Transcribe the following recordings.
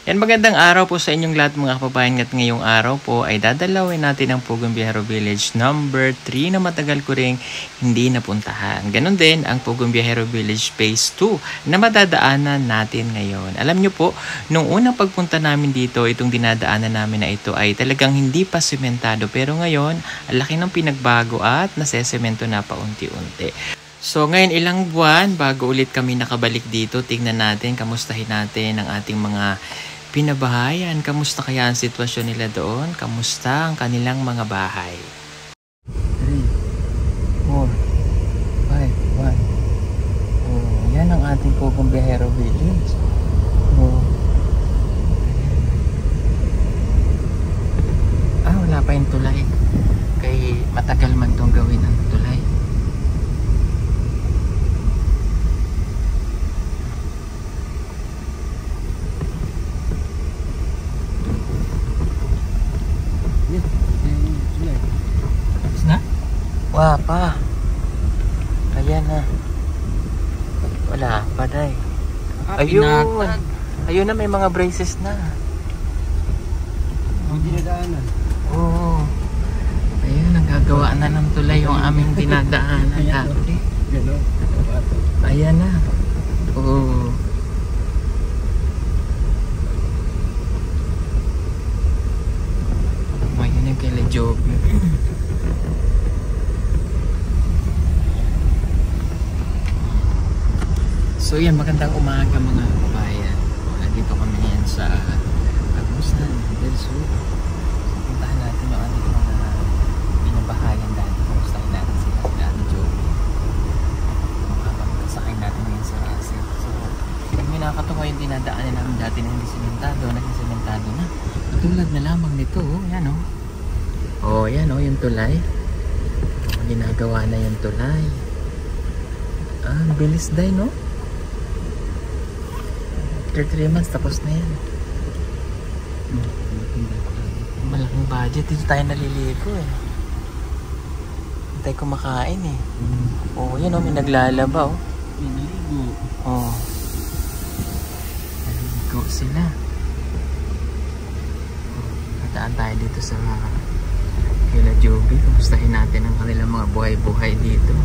Yan, magandang araw po sa inyong lahat mga kababayan. At ngayong araw po ay dadalawin natin ang Pugong Biyahero Village number 3 na matagal ko ring hindi napuntahan. Ganon din ang Pugong Biyahero Village Phase 2 na madadaanan natin ngayon. Alam nyo po, nung unang pagpunta namin dito, itong dinadaanan namin na ito ay talagang hindi pa sementado. Pero ngayon, ang laki ng pinagbago at nasesemento na paunti-unti. So ngayon ilang buwan bago ulit kami nakabalik dito, tingnan natin, kamustahin natin ang ating mga pinabahayan. Kamusta kaya ang sitwasyon nila doon? Kamusta ang kanilang mga bahay? 3, 4, 5, 1. Oh, yan ang ating Pugong Biyahero Village. Oh. Wala pa yung tulay. Kaya matagal man itong gawin ang tulay. Wala pa. Ayan na. Wala pa day. Ayun. Ayun na, may mga braces na. Ang dinadaanan. Oo. Ayun, nagagawa na ng tulay yung aming dinadaanan dati. Ayan na. Oo. Ayan yung kay Job. So yan, magandang umaga mga kabayan. Nandito kami yan sa Agusan del Sur. Puntahan natin yung ating mga pinabahayan dati. Kamustahin natin sila Ate Joby. Makakasakay natin ngayon sa Russell. So, yung nakakatawa yung dinadaanan namin dati na hindi sementado, naging sementado na. Tulad na lamang nito, oh, yan oh. Oh, yan oh, yung tulay. Oh, ginagawa na yung tulay. Ang bilis day, no? After 3 months, tapos na yan. Malaking budget. Dito tayo naliligo eh. Hindi tayo kumakain eh. Oh, yan oh, may naglalaba oh. Naliligo. Oh. Naliligo sila. Nataan tayo dito sa kila Joby. Kumustahin natin ang kanilang mga buhay-buhay dito.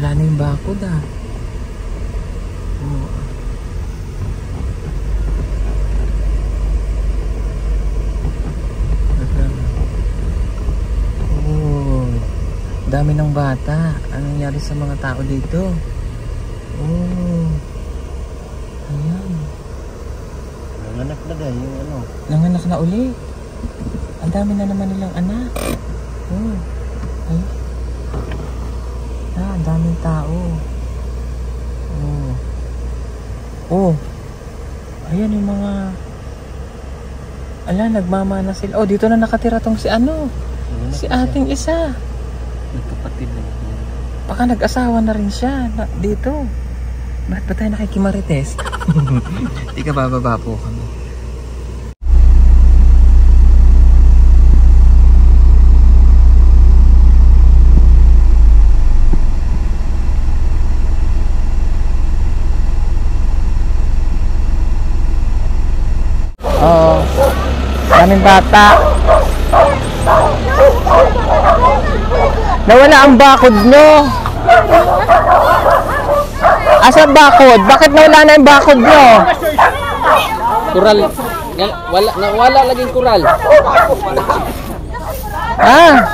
Wala na yung bakod ah. Oh. Oh. Dami ng bata. Anong nangyari sa mga tao dito? Oh. Ayan. Nanganak na dahil yung ano. Nanganak na uli. Ang dami na naman nilang anak. Oh. Ay. Ang daming tao. Oh. Oh. Ayan yung mga nagmamana sila. Oh, dito na nakatira tong si ano. Si ating isa. Nagkapatid na yun. Baka nag-asawa na rin siya dito. Bakit ba tayo nakikimarites? Di ka bababa po kami. Oh, daming bata. Nawala ang bakod nyo. Asa bakod? Bakit nawala na yung bakod nyo? Kural. Wala laging kural. Ah.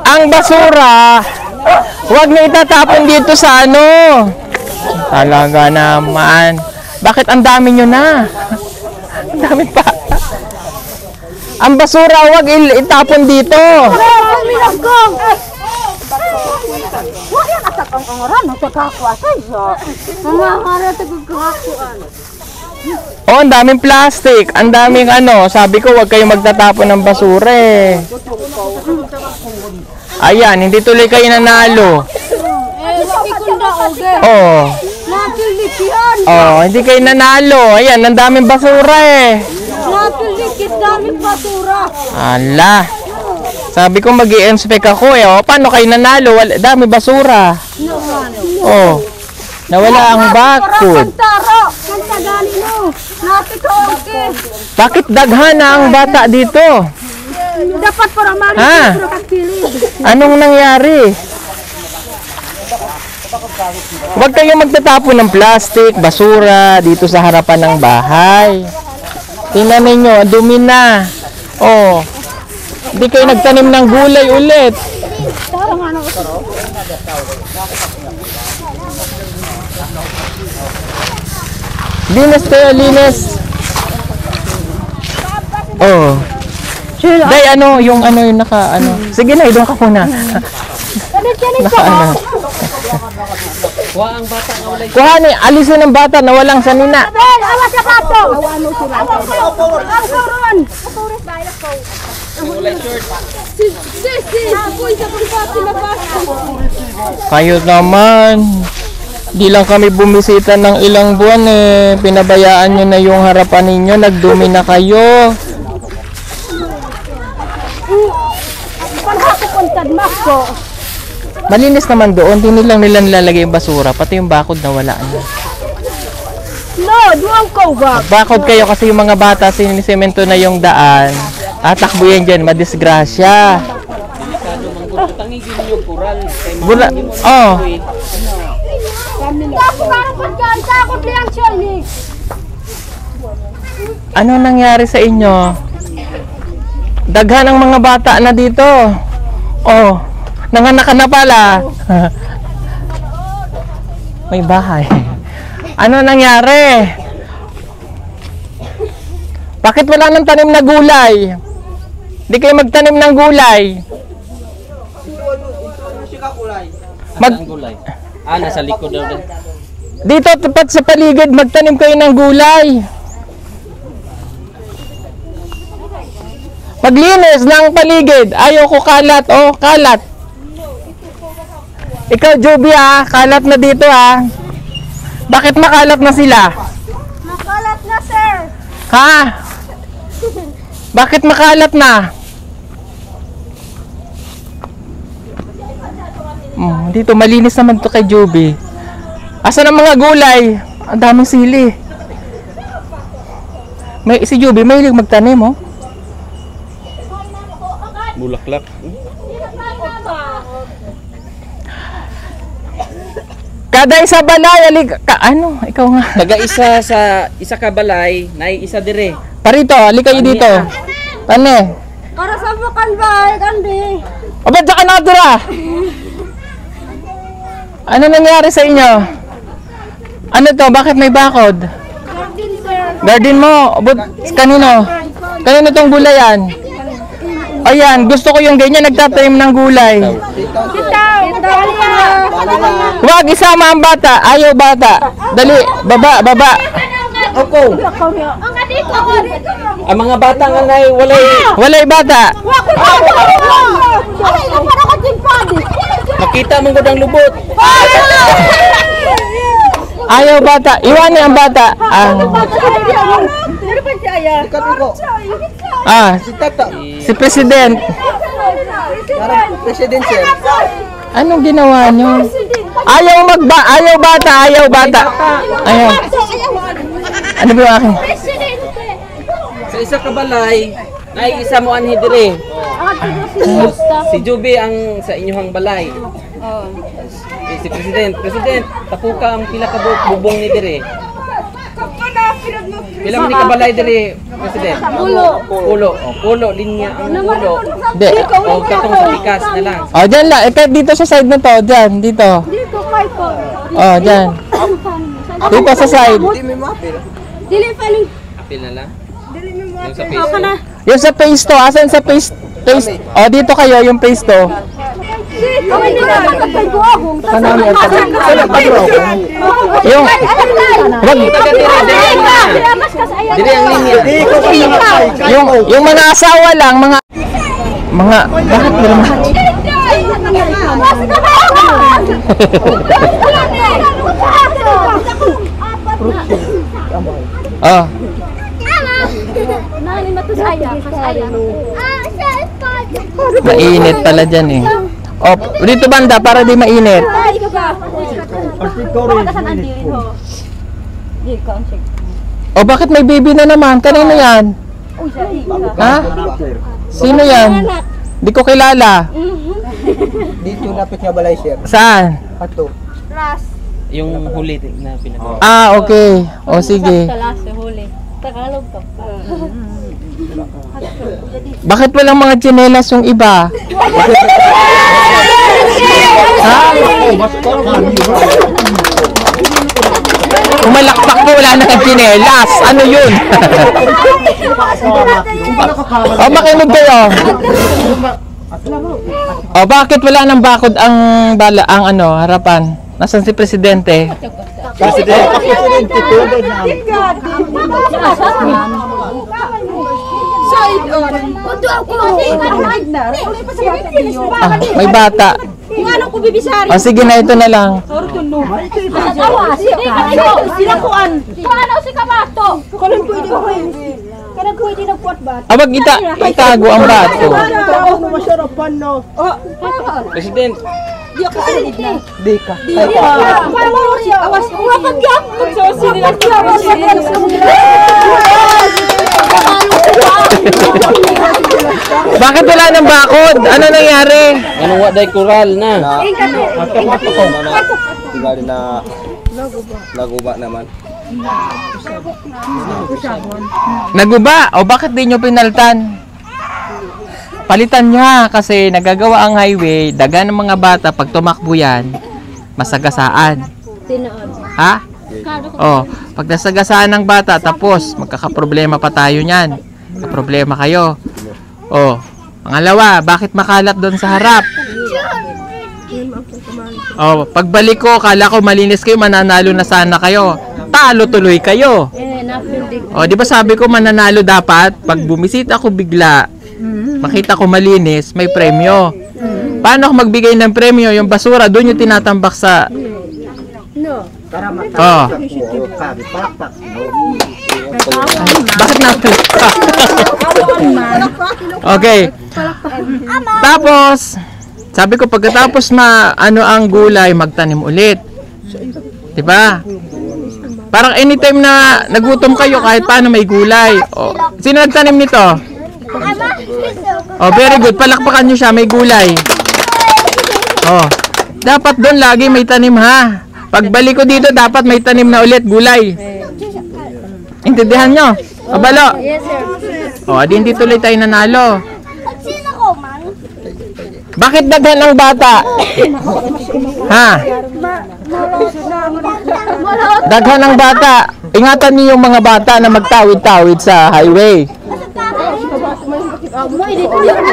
Ang basura, huwag na itatapon dito sa ano. Talaga naman. Bakit ang dami nyo na? Ang dami pa. Ang basura, huwag itapon dito. Oh, ang daming plastic. Ang daming ano. Sabi ko, huwag kayong magtatapon ng basura eh. Ayan, hindi tuloy kayo nanalo. Oh. Oh, hindi kayo nanalo. Ayan, ang daming basura eh. daming basura. Ala. Sabi ko mag-i-inspect ako eh. Oh, paano kayo nanalo? Wala, dami basura. Oh. Nawala ang bakod. Bakit daghan na ang bata dito? Dapat para mali Ha? Anong nangyari? Huwag kayong magtatapon ng plastic, basura dito sa harapan ng bahay. Tingnan ninyo, dumi na. Oh. Hindi kayo nagtanim ng gulay ulit. Linis kayo, linis. Oh. Day, ano, yung naka, ano. Sige na, doon ka muna. Naka, ano. Kuha ang bata nga wala. Kuha ni, alisin ng bata na walang sanina. Bel, awas sa bato. Ano sila? Wala short. Kayo naman. Di lang kami bumisita ng ilang buwan eh. Pinabayaan nyo na yung harapan ninyo. Nagdumi na kayo. Malinis naman doon. Di nilang nila nilalagay yung basura. Pati yung bakod na wala na. No, duwang ko ba? Bakod kayo kasi yung mga bata sinisemento na yung daan. Takbo yan dyan. Madisgrasya. Tangin din yung kural. Bula. Oh. Ano nangyari sa inyo? Daghan ang mga bata na dito. Oh, nanganak ka na pala. May bahay. Ano nangyari? Bakit wala nang tanim na gulay? Di kayo magtanim ng gulay. Ang gulay. Nasa likod daw din. Dito, tapat sa paligid, magtanim kayo ng gulay. Maglinis ng paligid. Ayaw ko kalat. Oh, kalat. Ikaw, Joby, kalat na dito, Bakit makalat na sila? Makalat na, sir. Ha? Bakit makalat na? Dito, malinis naman to kay Joby. Asan ang mga gulay? Ang daming sili. Si Joby, mahilig magtanim, oh. Bulaklak. Kada isa balay, ano? Ikaw nga. Taga-isa sa isa ka balay, nay isa dire. Parito, halika kayo dito. Tane. Para sa bukan ba, kandi. O ba't ka natira? Ano nangyari sa inyo? Ano to? Bakit may bakod? Garden, sir. Garden mo? Kanino? Kanino tong gulayan? Ayan, gusto ko yung ganyan nagtatanim ng gulay. Huwag isama ang bata. Ayaw bata. Dali, baba, baba. Ako. Ang mga bata nga nay Walay bata. makita man gud ang lubot. Ayaw bata. Iwanin ang bata. Si President. President sir. Anong ginawa nyo? Ayaw bata. Ayaw. Ano ba yung akin? Sa isa ka balay, nay isa mo anhi dire. Si Joby ang sa inyong balay. Si President, tapuka ang pila ka bubong ni dire. Pila man ni ka balay dire, President? Pulo, linya ang pulo. Di. O katong sa likas na lang. Dyan lang. Dito sa side na to. Dyan, dito. Dito kay ko. Dyan. Dito sa side. Dili pa ni. Apil na lang. Dili mi mo. Yung sa Facebook. Yung sa face to. Asan sa face? Dito kayo, yung face to. Kami nila magkakay ko ahong. Yung, wag, Dili ang linya. Yung mga asawa lang, bakit mo naman? Oh, mainit pala dyan eh. Oh, dito banda para di mainit. Oh, bakit may baby na naman? Kanino yan? Ha? Sino yan? Di ko kilala. Dito lapit nga balay, sir. Saan? Ato. Yung huli na pinagawa. Ah, okay. O, sige. Tagalog ka pa. Bakit walang mga tsinelas yung iba? Ha? Umalakpak ko, wala nang tsinelas. Ano yun? O, makinig kayo. O, bakit wala nang bakod ang harapan? Nasaan si Presidente? Ah, may bata. O, sige na, ito na lang. Wag itago ang bato. President, Bakit wala ng bakod? Ano nangyari? ano wa day koral na? Tinggali na naguba naman. Naguba? O bakit di nyo pinaltan? Palitan niya kasi nagagawa ang highway, dagan ng mga bata pag tumakbo yan, masagasaan. Ha? Oh, pag nasagasaan ng bata tapos magkakaproblema pa tayo niyan. Problema kayo. Oh, pangalawa, bakit makalat doon sa harap? Oh, pagbalik ko, kala ko malinis kayo, mananalo na sana kayo. Talo tuloy kayo. Oh, di ba sabi ko mananalo dapat? Pag bumisita ako bigla, makita ko malinis, may premyo. Paano ako magbigay ng premyo? Yung basura, doon yung tinatambak sa... Oh. Bakit natin? Okay. Tapos, sabi ko pagkatapos ang gulay, magtanim ulit. 'Di ba? Parang anytime na nagutom kayo kahit paano may gulay. Oh, sino nagtanim nito? Oh, very good. Palakpakan niyo siya, may gulay. Oh. Dapat doon lagi may tanim ha. Pagbalik ko dito, dapat may tanim na ulit, gulay. Intindihan nyo? Kabalo? Yes, sir. O, hindi tuloy tayo nanalo. Bakit daghan ang bata? Ha? Daghan ang bata. Ingatan niyo yung mga bata na magtawid-tawid sa highway.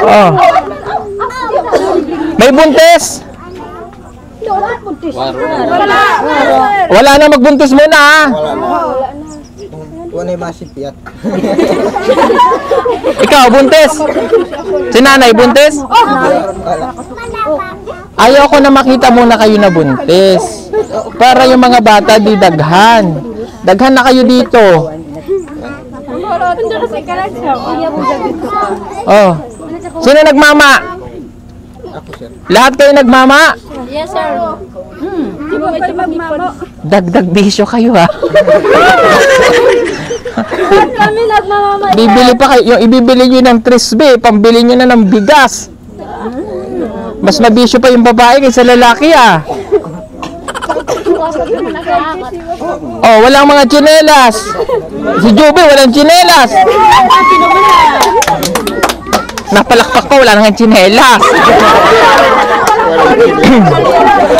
Oh. May buntis? Wala na, magbuntis muna ha. Wala na masipiyat. Ikaw, buntis? Si nanay, buntis? Ayaw ko na makita muna kayo na buntis. Para yung mga bata di daghan. Daghan na kayo dito. Oh. Sino nagmama? Ako, sir. Lahat kayo nagmama? Yes, sir. Dagdag bisyo kayo ha. Kami nagmamamay. Bibili pa kayo, yung ibibili nyo ng trisbe, pambili nyo na ng bigas. Mas mabisyo pa yung babae kaysa lalaki ah. Oh, walang mga tsinelas. Si Joby, walang tsinelas. Napalakpak pa, wala nang tsinelas.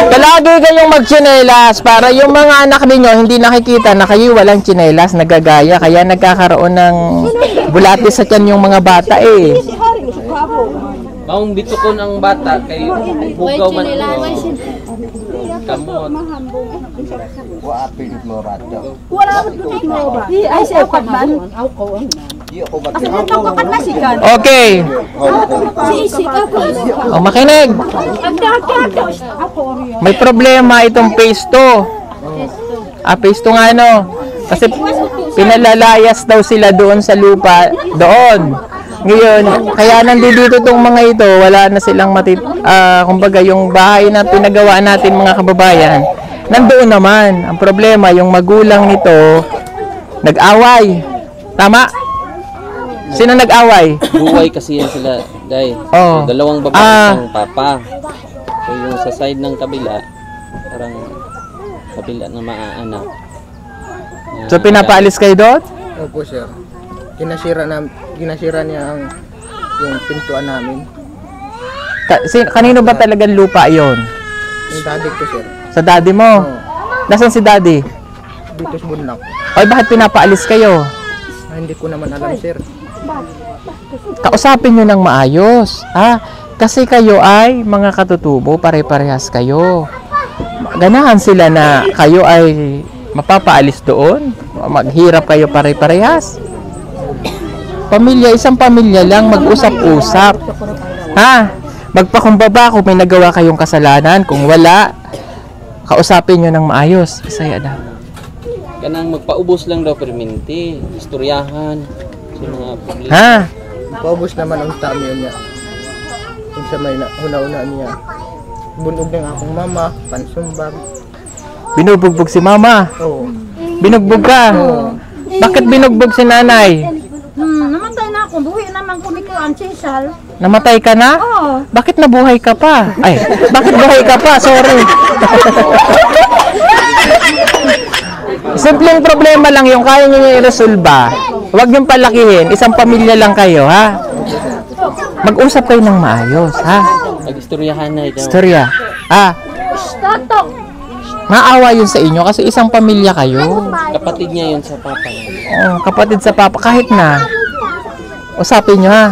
Palagi kayong magtsinelas para yung mga anak ninyo hindi nakikita na kayo walang tsinelas, nagagaya. Kaya nagkakaroon ng bulatis sa tiyan yung mga bata eh. Maong bitukon ang bata kay bugaw man. Kamot. Wa pilit mo bata. Wala mo tuloy mo ba? Ay, siya pa man. Di ako ba? Kasi ito ka kanasikan. Okay. Si Isi ka po. O, makinig. May problema itong phase 2. Phase 2 nga ano. Kasi pinalalayas daw sila doon sa lupa. Doon. Ngayon, kaya nandito tong mga ito, wala na silang kumbaga yung bahay na pinagawa natin mga kababayan, nandoon naman. Ang problema, yung magulang nito, nag-away. Tama? Sino nag-away? Buhay kasi yan sila, Day. Oh. So, dalawang babae ng papa. So yung sa side ng kabila, parang kabila na maaanak. So pinapaalis kayo doon? Opo, sir. Ginasira niya yung pintuan namin. Kanino ba talagang lupa yon? Yung daddy ko, sir. Sa daddy mo? Oo. Nasaan si daddy? Dito sa Bunlak. Ay, bakit pinapaalis kayo? Hindi ko naman alam, sir. Kausapin nyo ng maayos. Ha? Kasi kayo ay mga katutubo, pare-parehas kayo. Ganahan sila na kayo ay mapapaalis doon. Maghirap kayo pare-parehas. Pamilya, isang pamilya lang, mag-usap-usap. Ha? Magpakumbaba kung may nagawa kayong kasalanan. Kung wala, kausapin nyo ng maayos. Isaya na. Kanang magpaubos lang daw perminti, istoryahan, sa mga problema. Ha? Paubos naman ang tamo niya. Kung sa may huna-una niya. Bunog ng akong mama, pansumbag. Binubugbog si mama. Oo. Binugbog ka. Bakit binugbog si nanay? Namatay na ako. Buhi naman ko ni Kuan Cesal. Namatay ka na? Oo. Bakit nabuhay ka pa? Ay, bakit buhay ka pa? Sorry. Simpleng problema lang yung kaya nyo i-resolba. Huwag niyong palakihin. Isang pamilya lang kayo, ha? Mag-usap kayo ng maayos, ha? Mag-istoryahan na ito. Istorya. Ha? Maawa yun sa inyo kasi isang pamilya kayo. Kapatid niya yun sa papa niya. Oh, kapatid sa papa. Kahit na. Usapin nyo, ha?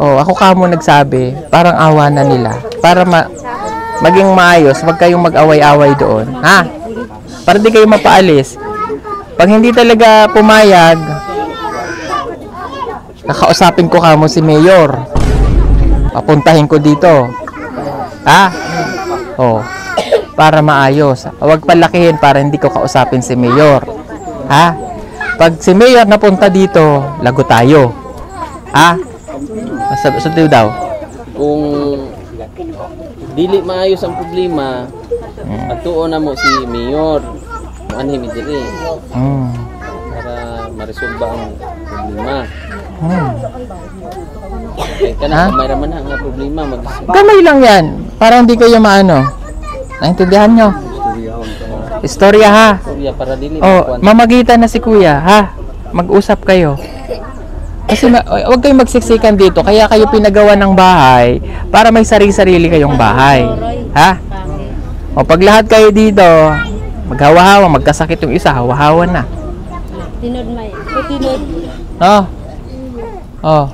Oh, ako kamo nagsabi. Parang awa na nila. Para maging maayos. Huwag kayong mag-away-away doon. Ha? Para di kayo mapaalis. Pag hindi talaga pumayag, kakausapin ko kamo si Mayor. Papuntahin ko dito. Ha? Oh. Para maayos. Huwag palakihin para hindi ko kausapin si Mayor. Ha? Pag si Mayor napunta dito, lago tayo. Ha? Sabi daw. Kung dili maayos ang problema, patuon na mo si Mayor. Muanhi mi diri para maresolba ang problema. Kaya kana may raman na nga problema Gamay lang yan. Para hindi kayo maano. Naintindihan nyo? Istorya, ha? para dili Oh, mamagitan na si kuya, ha? Mag-usap kayo. Kasi huwag kayong magsiksikan dito. Kaya kayo pinagawa ng bahay para may sarili-sarili kayong bahay. Ha? O pag lahat kayo dito, maghawa-hawa, magkasakit yung isa, hawa-hawa na. Tinod may. Tinod. No? Oh.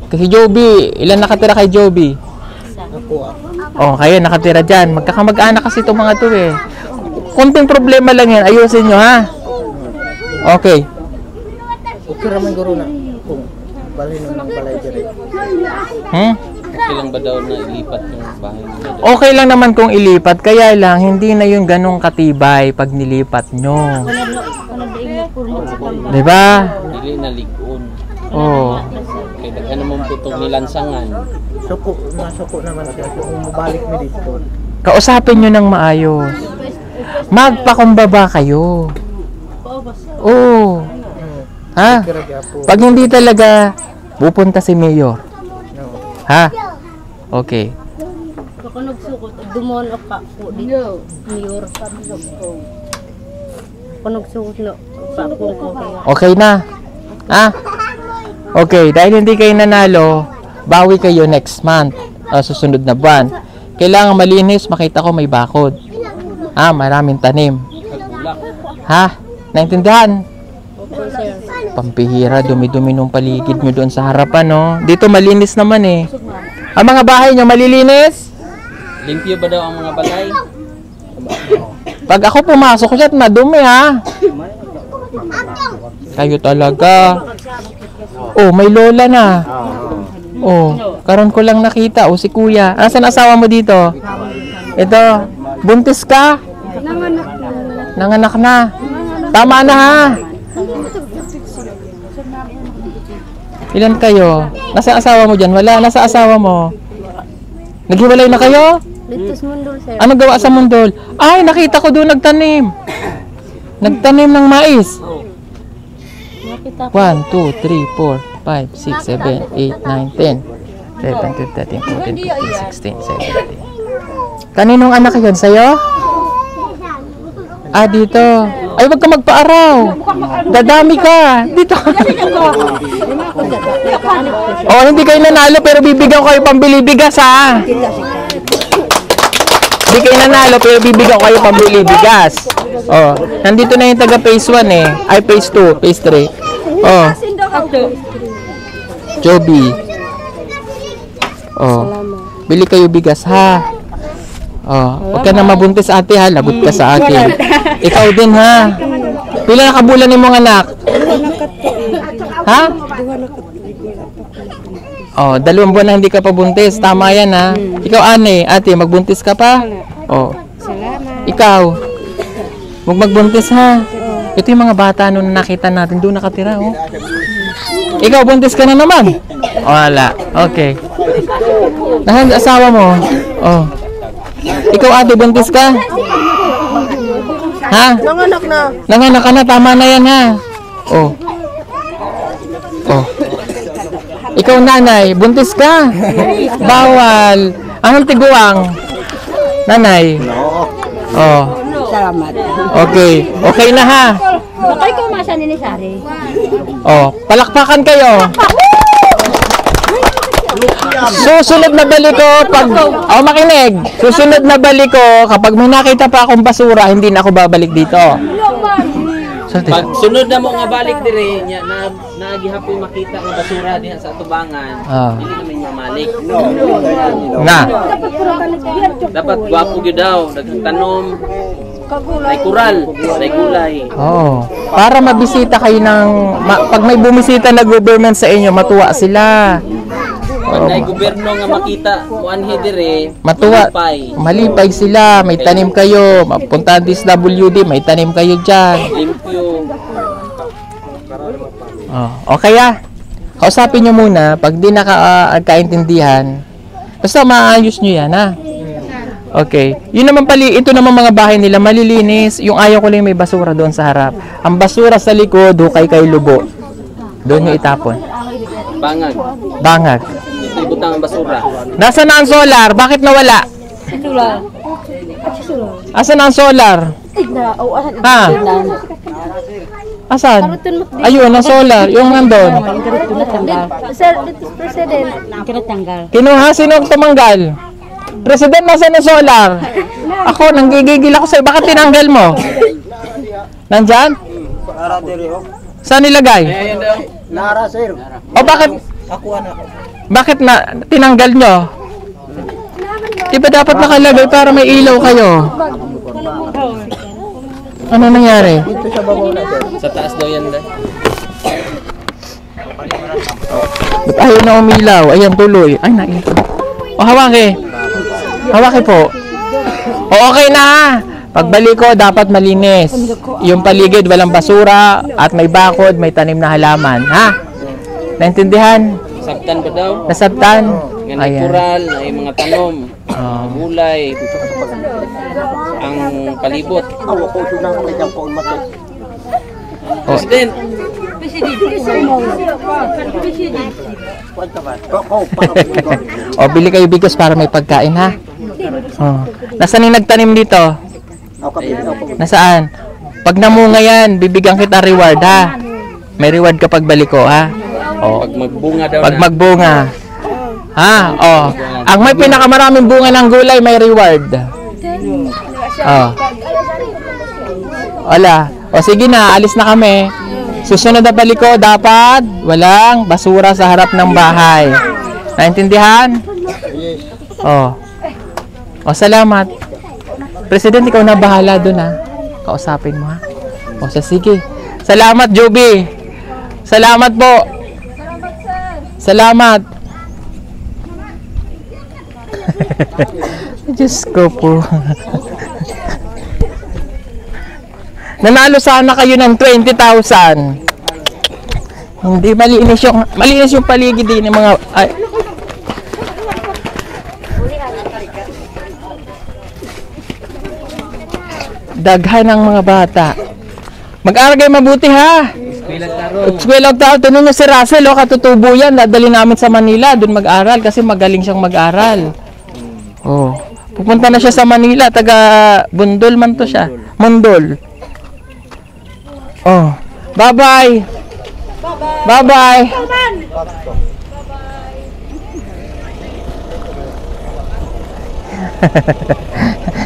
Kasi Joby, ilan nakatira kay Joby? Oh, kayo nakatira dyan. Magkakamag-anak kasi itong mga to eh. Kunting problema lang yan, ayusin nyo, ha? Okay. Okay naman guro na. Kung balay nun ng balay diri. Okay lang ba daw na ilipat yung bahay nila? Okay lang naman kung ilipat, kaya lang hindi na yung ganong katibay pag nilipat nyo. Diba? Dili na ligon. Oh. Kaya daghan naman po itong nilansangan. Masuko naman siya. Kung mabalik mi dito. Kausapin nyo ng maayos. Magpakumbaba kayo. Oo. Ha? Pag hindi talaga, pupunta si Mayor. Ha? Okay. Ako nagsukot. Dumon ako pa po dito. Mayor. Ako nagsukot na pa po ko kaya. Okay na? Ha? Okay, dahil hindi kayo nanalo, bawi kayo next month, susunod na buwan. Kailangan malinis, makita ko may bakod. Ha? Maraming tanim. Ha? Naintindihan? Pampihira, dumi-dumi nung paligid nyo doon sa harapan, no? Dito malinis naman eh. Ang mga bahay nyo malilinis? Limpyo ba daw ang mga balay? Pag ako pumasok siya at madumi ha. Kayo talaga. Oh, may lola na. Oh, karon ko lang nakita. Oh, si kuya. Asan asawa mo dito? Ito. Buntis ka? Nanganak na. Tama na ha. Ilan kayo? Nasa asawa mo dyan? Wala. Nasa asawa mo? Naghiwalay na kayo? Dito sa Mundol, sir. Ano gawa sa Mundol? Ay, nakita ko doon nagtanim. Nagtanim ng mais. Nakita 1, ko. 2, 3, 4, 5, 6, 7, 8, 9, 10, 11, 12, 13, 14, 15, 16, 17. Kaninong anak yun? Sa'yo? Ah, dito. Ay, wag ka magpaaraw. Dadami ka. Dito. Oh, hindi kayo nanalo pero bibigyan ko kayo pambili bigas ha. Hindi kayo nanalo pero bibigyan ko kayo pambili bigas. Oh, nandito na yung taga phase 1 eh. Ay, phase 2, phase 3. Oh. Joby. Oh. Bili kayo bigas ha. Oh, huwag ka na mabuntis ate ha, lagot ka sa akin. Ikaw din ha. Pila na kabulan ni mong anak? Ha? Oh, 2 buwan na hindi ka pa buntis. Tama yan ha. Ikaw ate, magbuntis ka pa? Oh. Ikaw, huwag magbuntis ha. Ito yung mga bata nung nakita natin, doon nakatira oh. Ikaw, buntis ka na naman? Wala. Okay. Nasaan asawa mo? Oh. Ikaw ate, buntis ka? Ha? Nanganak na. Nanganak ka na, tama na yan ha. Oh. Oh. Ikaw nanay, buntis ka? Bawal. Anong tiguang? Nanay? Oh. Salamat. Okay. Okay na ha. Bakay ko masa ni Sari. Oh, palakpakan kayo. Susunod na balik ko pag makinig. Susunod na balik ko kapag may nakita pa akong basura, hindi na ako babalik dito. Pag sunod na mo nga balik dire nya na nagihapoy makita nga basura diha sa atubangan. Dili naman mamalik. Na. Dapat gwapo gyud daw, nagtanom. Ay kural, ay gulay. Oh, para mabisita kayo ng pag may bumisita na government sa inyo, matuwa sila. Pag may gobyerno nga makita muanhi dire, Matuwa. malipay. Malipay sila, may tanim kayo. Mapunta DSWD, may tanim kayo diyan. Limpyo. Oh, okay ah. Kausapin nyo muna, pag di nakaintindihan, basta maayos nyo yan ha. Okay. Yun naman ito naman mga bahay nila, malilinis. Yung ayaw ko lang may basura doon sa harap. Ang basura sa likod, hukay kay lubo. Doon nyo itapon. Bangag. Bangag. Ito ibutang ang basura. Nasaan na ang solar? Bakit nawala? Asan na ang solar? Ha? Asan? Ayun, ang solar. Yung nandun. Sir, dito President. Kinuha, sino ang tumanggal? President, nasaan ang solar? Ako, nanggigigil ako sa'yo. Bakit tinanggal mo? Nandyan? Saan nilagay? Ayun daw. Nara, sir. O bakit? Bakit na tinanggal nyo? Di ba dapat nakalagay para may ilaw kayo? Ano nangyari? Dito sa babaw na, sir. Sa taas daw yan daw. Ba't ayaw na umilaw? Ayan, tuloy. Ay, naito. O, hawaki. Hawaki po. O, okay na ha. Pagbalik ko, dapat malinis. Yung paligid, walang basura. At may bakod, may tanim na halaman. Ha? Naintindihan? Sabtan ba daw? Nasabtan? Nga Ayan. natural, ay mga tanom, Oh. gulay, ang palibot. Awa ko, sunang kami dyan po umatay. President, O, bili kayo bigas para may pagkain, ha? Oh. Nasaan yung nagtanim dito? Nasaan? Pag namunga yan, bibigyan kita reward, ha? May reward kapag balik ko, ha? O, pag magbunga daw pag na. magbunga. Ha? O, ang may pinakamaraming bunga ng gulay, may reward. O. Wala. O, sige na, alis na kami. Susunod na balik ko, dapat walang basura sa harap ng bahay. Naintindihan? O. O, salamat. President, ikaw na bahala doon ha. Kausapin mo ha. O siya, sige. Salamat, Joby. Salamat po. Salamat. Diyos ko po. Nanalo sana kayo ng 20,000. Hindi malinis yung paligid din ng mga daghan ng mga bata. Mag-aral kayo mabuti ha. Eskwela taro. Tanong nyo si Russell, katutubo yan. Dadali namin sa Manila, doon mag-aral kasi magaling siyang mag-aral. Oh. Pupunta na siya sa Manila, taga Bundol man to siya. Mundol. Oh. Bye-bye. Bye-bye.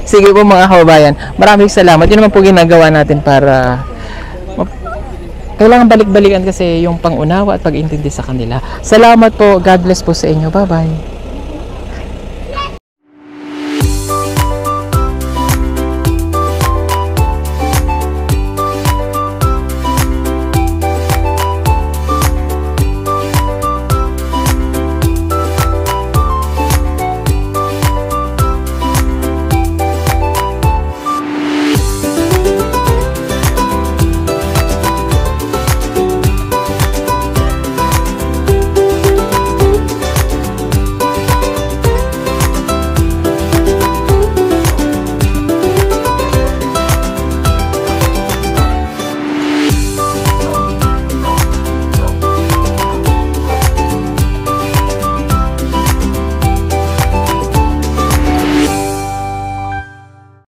Sige po mga kababayan, maraming salamat. Yun naman po ginagawa natin para kailangan balik-balikan kasi yung pangunawa at pag-intindi sa kanila. Salamat po. God bless po sa inyo. Bye-bye.